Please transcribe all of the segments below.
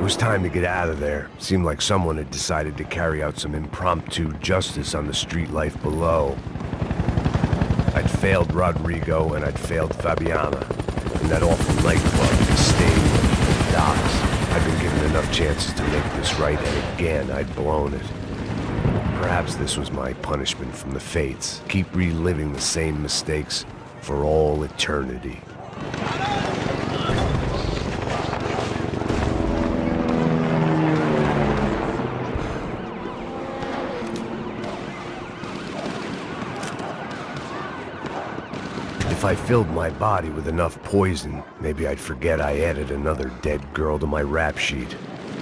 It was time to get out of there. Seemed like someone had decided to carry out some impromptu justice on the street life below. I'd failed Rodrigo and I'd failed Fabiana. In that awful nightclub, the stain, the docks. I'd been given enough chances to make this right, and again, I'd blown it. Perhaps this was my punishment from the fates. Keep reliving the same mistakes for all eternity. If I filled my body with enough poison, maybe I'd forget I added another dead girl to my rap sheet.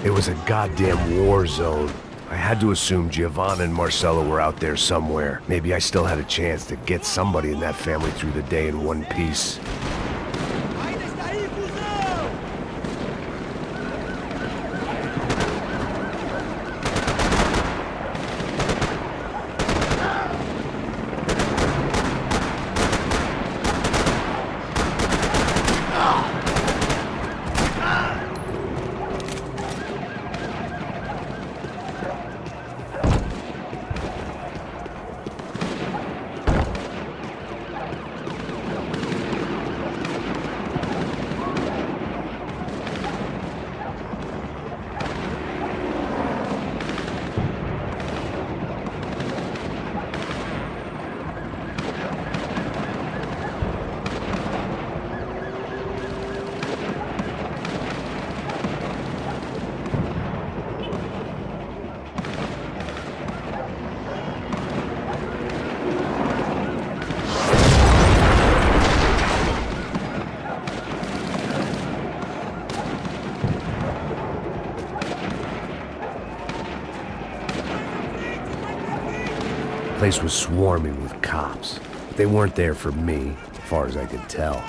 It was a goddamn war zone. I had to assume Giovanna and Marcelo were out there somewhere. Maybe I still had a chance to get somebody in that family through the day in one piece. The place was swarming with cops. They weren't there for me, as far as I could tell,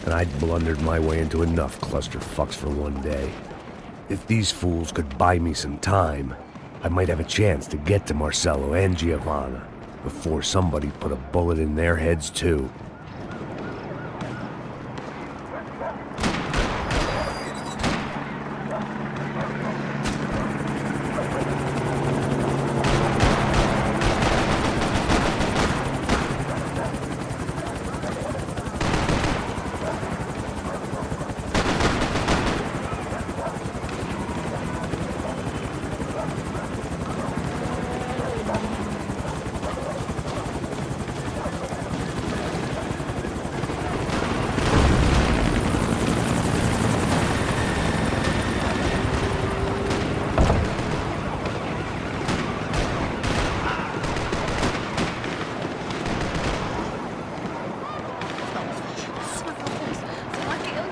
and I'd blundered my way into enough clusterfucks for one day. If these fools could buy me some time, I might have a chance to get to Marcelo and Giovanna before somebody put a bullet in their heads too.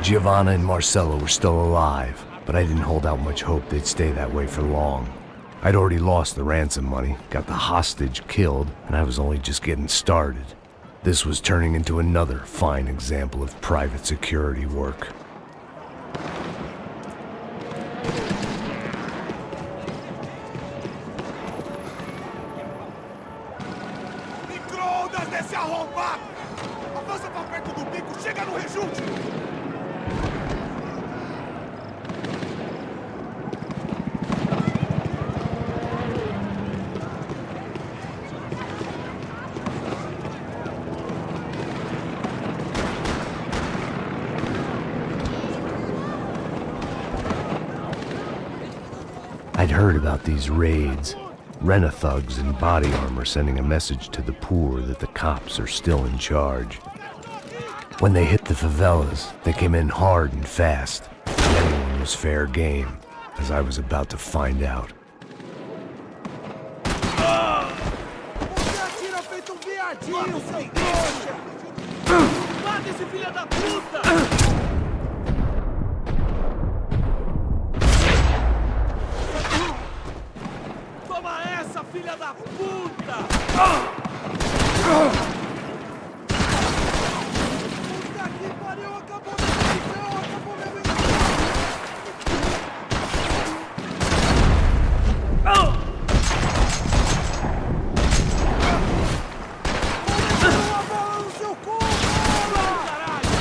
Giovanna and Marcelo were still alive, but I didn't hold out much hope they'd stay that way for long. I'd already lost the ransom money, got the hostage killed, and I was only just getting started. This was turning into another fine example of private security work. Micro-ondas desse arrombado! Avança pra perto do bico, chega no rejunte! I'd heard about these raids. Rent-a-thugs in body armor sending a message to the poor that the cops are still in charge. When they hit the favelas, they came in hard and fast. Anyone was fair game, as I was about to find out. Você atira feito viadinho, seu trouxa! Mata esse filho da puta! Filha da puta! Puta que pariu, acabou minha missão, acabou minha missão! Uma bala no seu cu, caralho!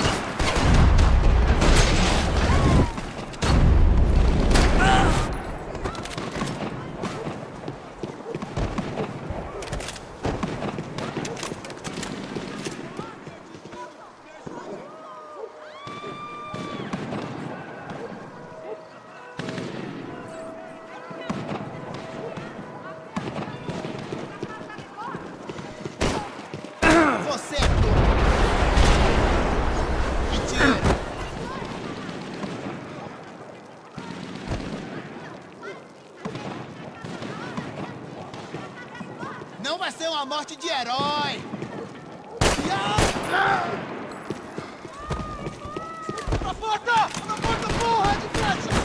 não vai ser uma morte de herói! Na porta! Na porta, porra! De flecha!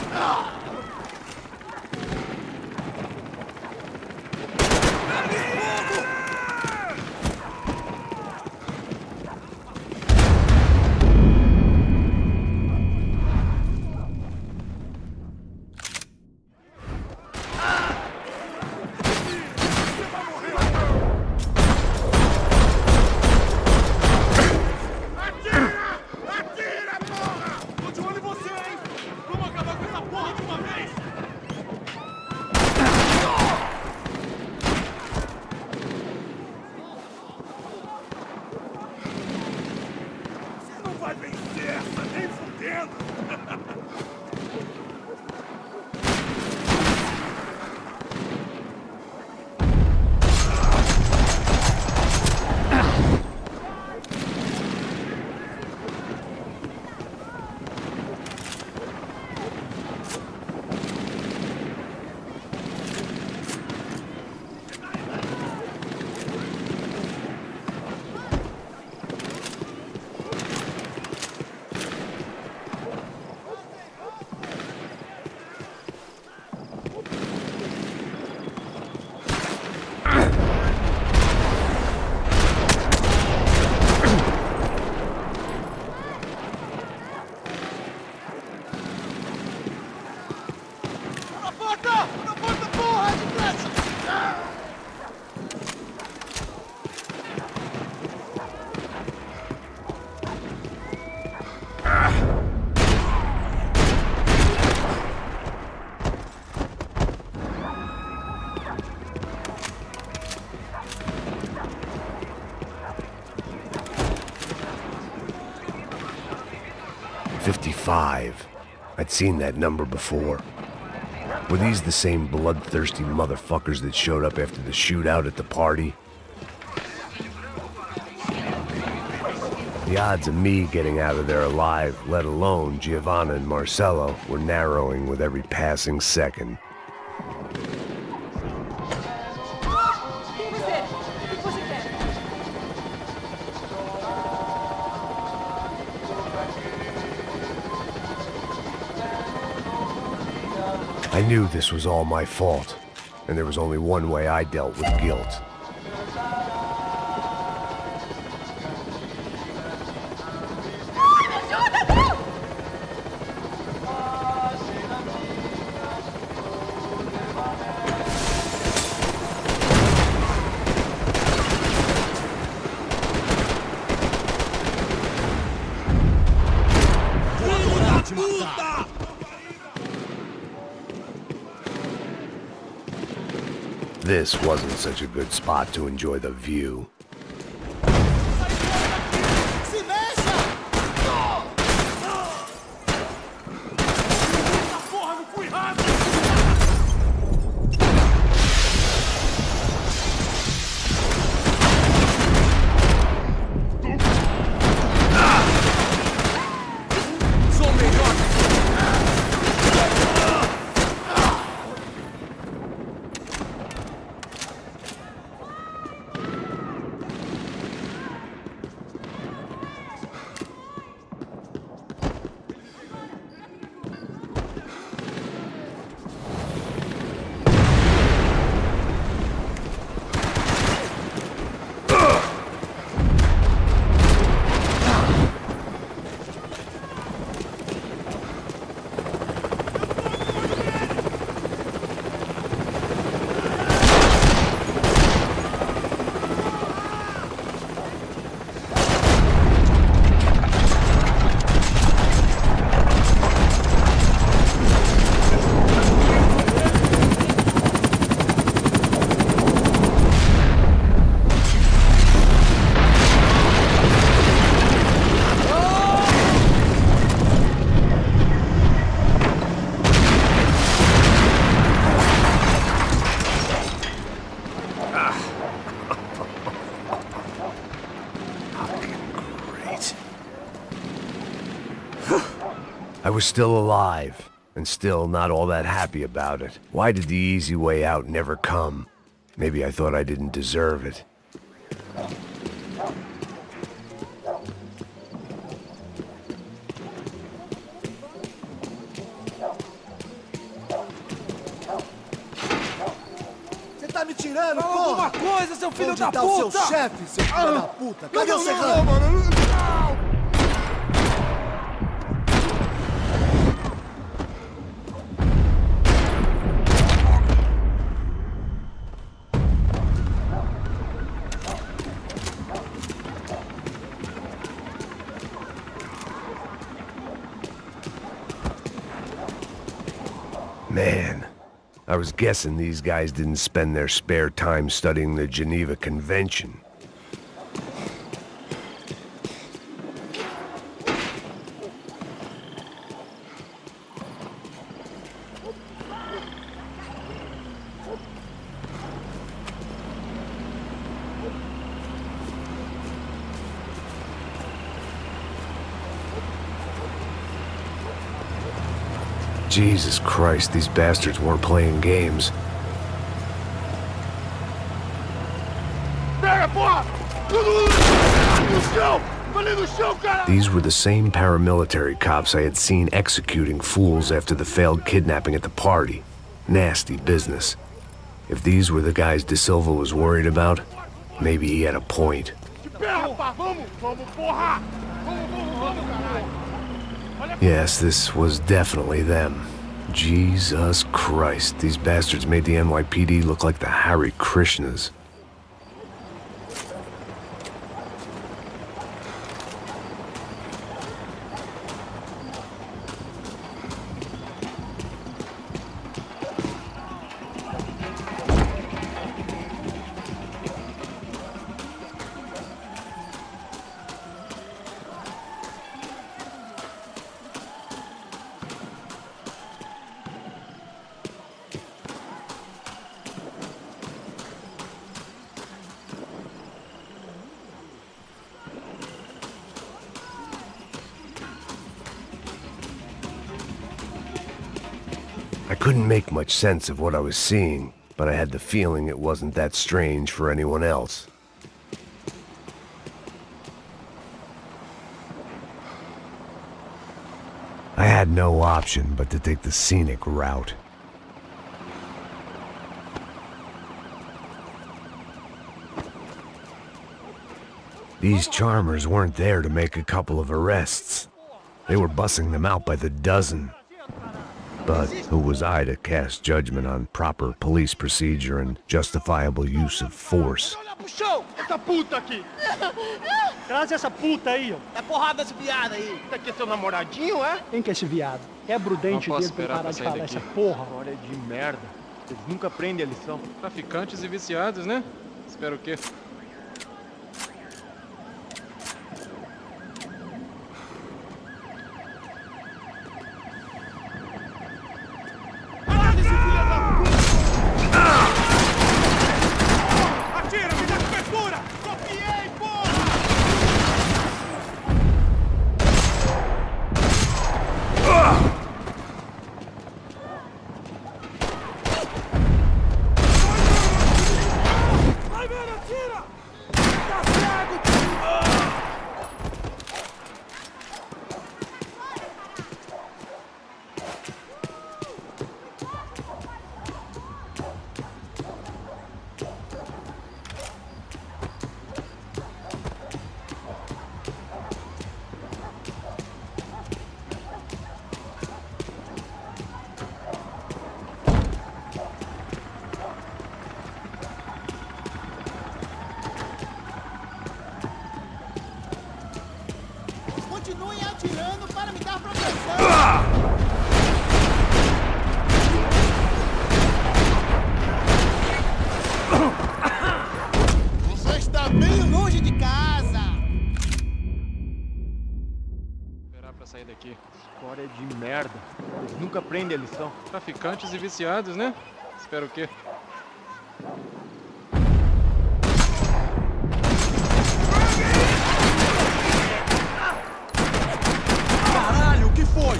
Vai vencer essa nem fudendo! 55. I'd seen that number before. Were these the same bloodthirsty motherfuckers that showed up after the shootout at the party? The odds of me getting out of there alive, let alone Giovanna and Marcello, were narrowing with every passing second. I knew this was all my fault, and there was only one way I dealt with guilt. This wasn't such a good spot to enjoy the view. Se mexa! Porra, não fui rápido! Sou melhor! I was still alive, and still not all that happy about it. Why did the easy way out never come? Maybe I thought I didn't deserve it. Você tá me tirando, Fala porra? alguma coisa, seu filho Onde da tá o seu puta! chefe, seu filho da puta? Cadê o serrano? Não, mano. Man, I was guessing these guys didn't spend their spare time studying the Geneva Convention. Jesus Christ, these bastards weren't playing games. Pega, porra! No chão! Falei no chão, cara! These were the same paramilitary cops I had seen executing fools after the failed kidnapping at the party. Nasty business. If these were the guys De Silva was worried about, maybe he had a point. De pé, rapaz! Vamos, porra! Vamos, caralho! Yes, this was definitely them. Jesus Christ, these bastards made the NYPD look like the Hare Krishnas. I couldn't make much sense of what I was seeing, but I had the feeling it wasn't that strange for anyone else. I had no option but to take the scenic route. These charmers weren't there to make a couple of arrests. They were bussing them out by the dozen. But who was I to cast judgment on proper police procedure and justifiable use of force? Olha pro chão! Essa puta aqui! Traz essa puta aí, ó. É porrada esse viado aí. Esse aqui é seu namoradinho, é? Quem que é esse viado? Quebra o dente Não posso dele pra ele esperar parar pra de sair falar daqui. essa porra. História de merda. Eles nunca aprendem a lição. Traficantes e viciados, né? Espero o quê? Atira, me dá cobertura! Copiei, porra! Vai, velho, atira! Tá cego! Continuem atirando para me dar proteção. Você está bem longe de casa. Esperar pra sair daqui. História de merda. Eles nunca aprendem a lição. Traficantes e viciados, né? Espero o quê? Caralho, o que foi?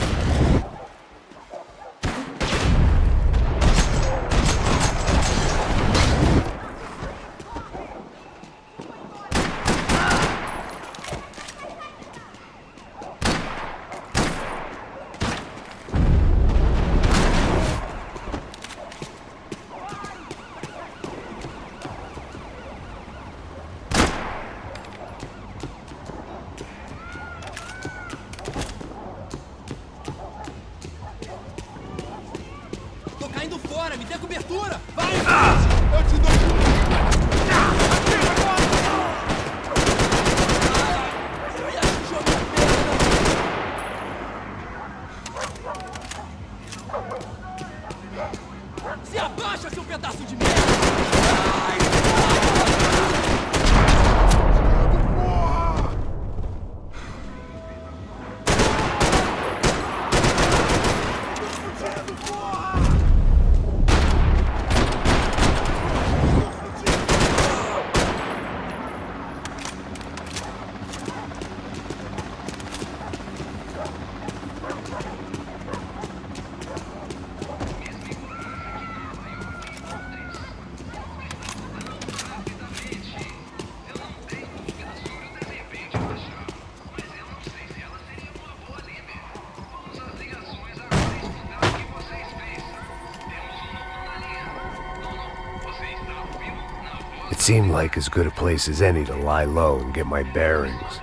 seemed like as good a place as any to lie low and get my bearings.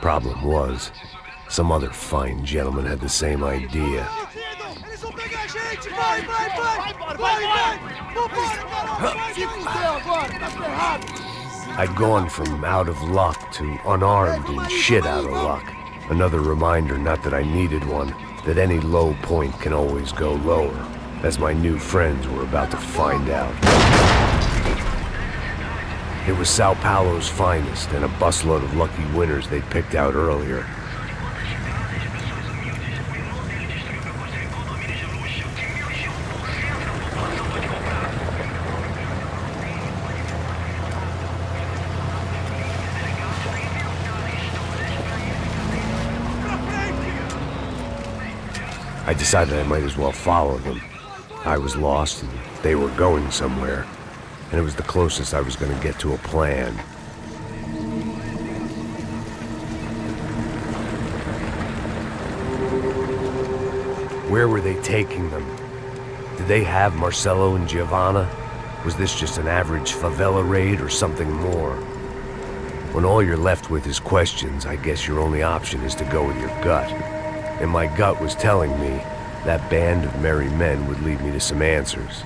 Problem was, some other fine gentleman had the same idea. Eles vão pegar a gente! Vai, vai, vai! Vai, vai! Vambora, garoto! Vai, Se fudeu agora, tá ferrado. I'd gone from out of luck to unarmed and shit out of luck. Another reminder, not that I needed one, that any low point can always go lower, as my new friends were about to find out. It was Sao Paulo's finest and a busload of lucky winners they'd picked out earlier. I decided I might as well follow them. I was lost and they were going somewhere, and it was the closest I was going to get to a plan. Where were they taking them? Did they have Marcelo and Giovanna? Was this just an average favela raid or something more? When all you're left with is questions, I guess your only option is to go with your gut. And my gut was telling me that band of merry men would lead me to some answers.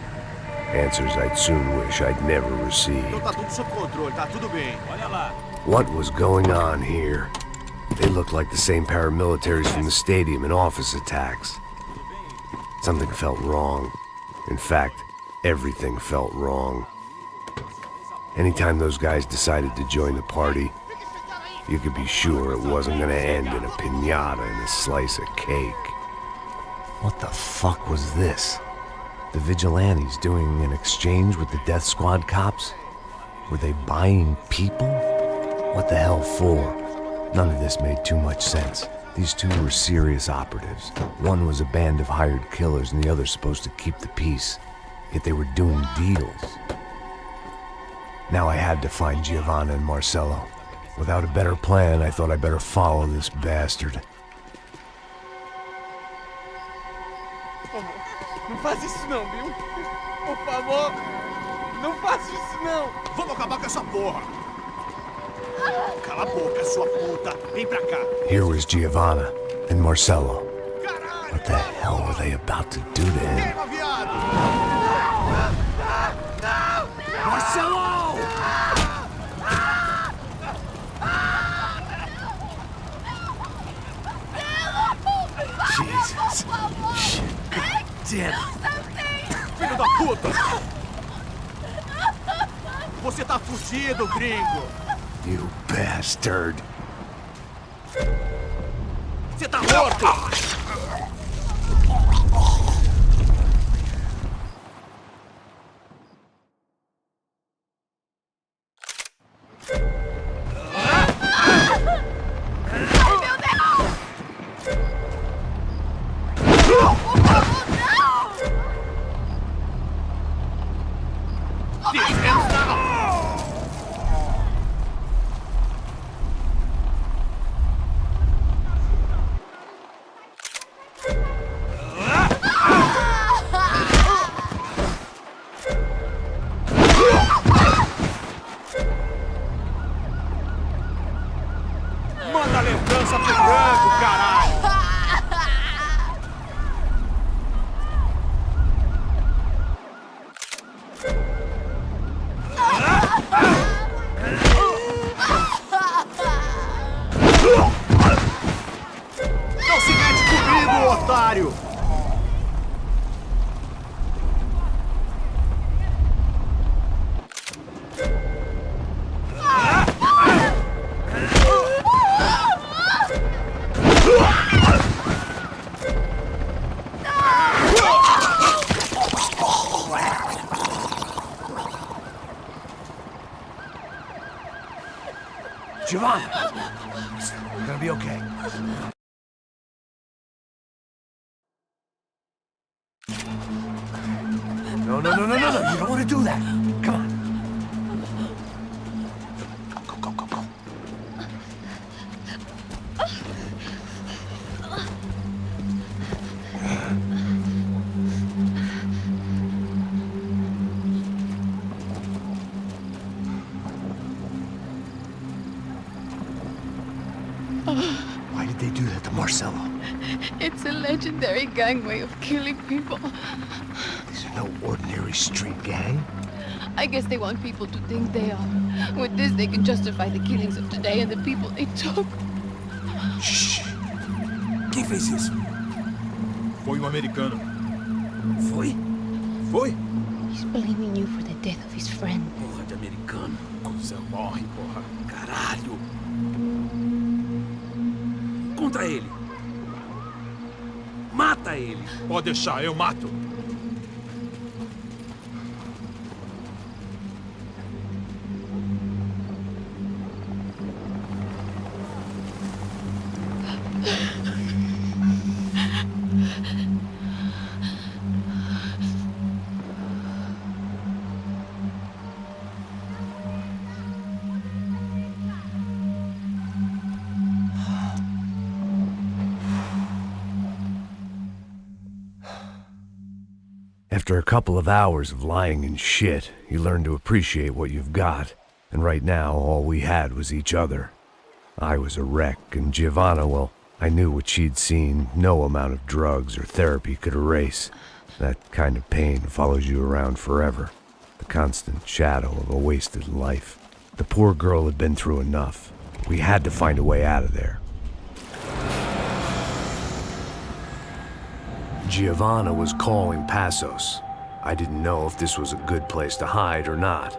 Answers I'd soon wish I'd never received. Então tá tudo sob controle, tá tudo bem. Olha lá. What was going on here? They looked like the same paramilitaries from the stadium in office attacks. Something felt wrong. In fact, everything felt wrong. Anytime those guys decided to join the party, you could be sure it wasn't gonna end in a piñata and a slice of cake. What the fuck was this? The vigilantes doing an exchange with the death squad cops? Were they buying people? What the hell for? None of this made too much sense. These two were serious operatives. One was a band of hired killers and the other supposed to keep the peace. Yet they were doing deals. Now I had to find Giovanna and Marcelo. Without a better plan, I thought I'd better follow this bastard. Não faz isso não, viu? Por favor, não faça isso não. Vamos acabar com essa porra. Cala a boca, sua puta. Vem pra cá. Here was Giovanna and Marcelo. What the hell were they about to do to him? Queima, viado. Marcelo! Jesus. Shit. God damn it. Filho da puta. Você tá fudido, gringo. You bastard. Você tá morto. Manda a lembrança pro branco, caralho. Não se mete comigo, otário. Giovanna! You're gonna be okay. No, you don't want to do that. Come on. Go. Why did they do that to Marcelo? It's a legendary gang way of killing people. These are no ordinary street gang. I guess they want people to think they are. With this, they can justify the killings of today and the people they took. Shh. Quem fez isso? Foi americano. Foi? Foi? He's blaming you for the death of his friend. Porra de americano. Coisa morre, porra. Caralho. Contra ele. Mata ele. Pode deixar, eu mato. After a couple of hours of lying in shit, you learn to appreciate what you've got. And right now, all we had was each other. I was a wreck, and Giovanna, well, I knew what she'd seen no amount of drugs or therapy could erase. That kind of pain follows you around forever. The constant shadow of a wasted life. The poor girl had been through enough. We had to find a way out of there. Giovanna was calling Passos. I didn't know if this was a good place to hide or not.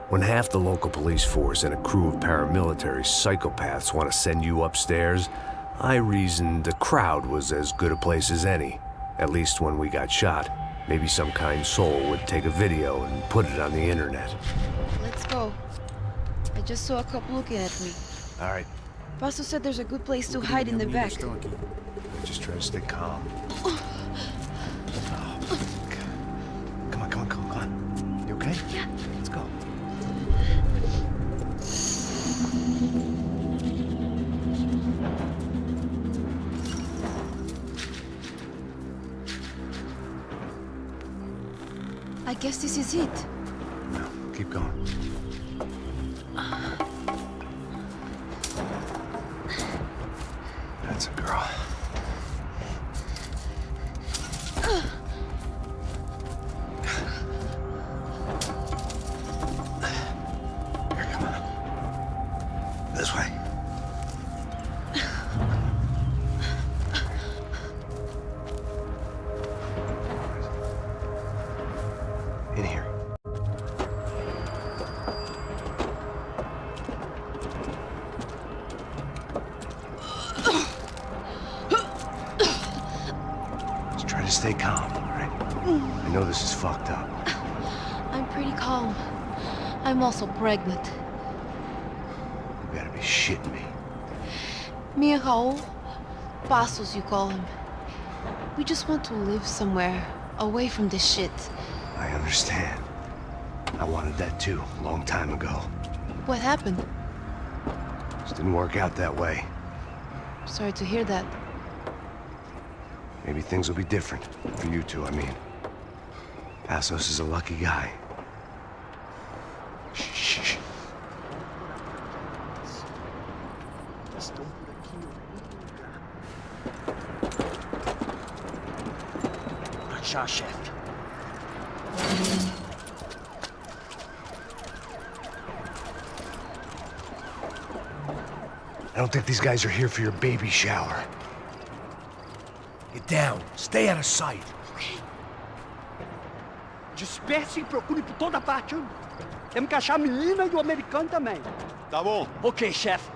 When half the local police force and a crew of paramilitary psychopaths want to send you upstairs, I reasoned the crowd was as good a place as any. At least when we got shot. Maybe some kind soul would take a video and put it on the internet. Let's go. I just saw a couple looking at me. All right, Paso said there's a good place to hide in the back. just try to stay calm. Oh, come on. You okay? Yeah. Let's go. I guess this is it. No, keep going. That's a girl. Here, come on. This way. In here. Just try to stay calm, all right? I know this is fucked up. I'm pretty calm. I'm also pregnant. You gotta be shitting me. Me and Raul, Passos you call him. We just want to live somewhere, away from this shit. I understand. I wanted that too, a long time ago. What happened? Just didn't work out that way. Sorry to hear that. Maybe things will be different. For you two, I mean. Passos is a lucky guy. Shh. Já, chefe. I don't think these guys are here for your baby shower. Get down. Stay out of sight. Disperse e procure por toda parte. Temos que achar a menina e o americano também. Tá bom. Ok, chefe.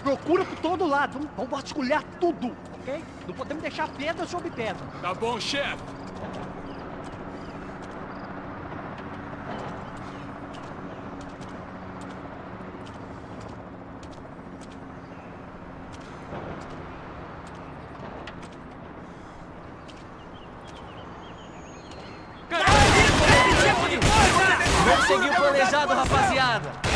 Procura por todo lado. Vamos vasculhar tudo, ok? Não podemos deixar pedra sobre pedra. Tá bom, chefe. Vamos seguir o planejado, rapaziada.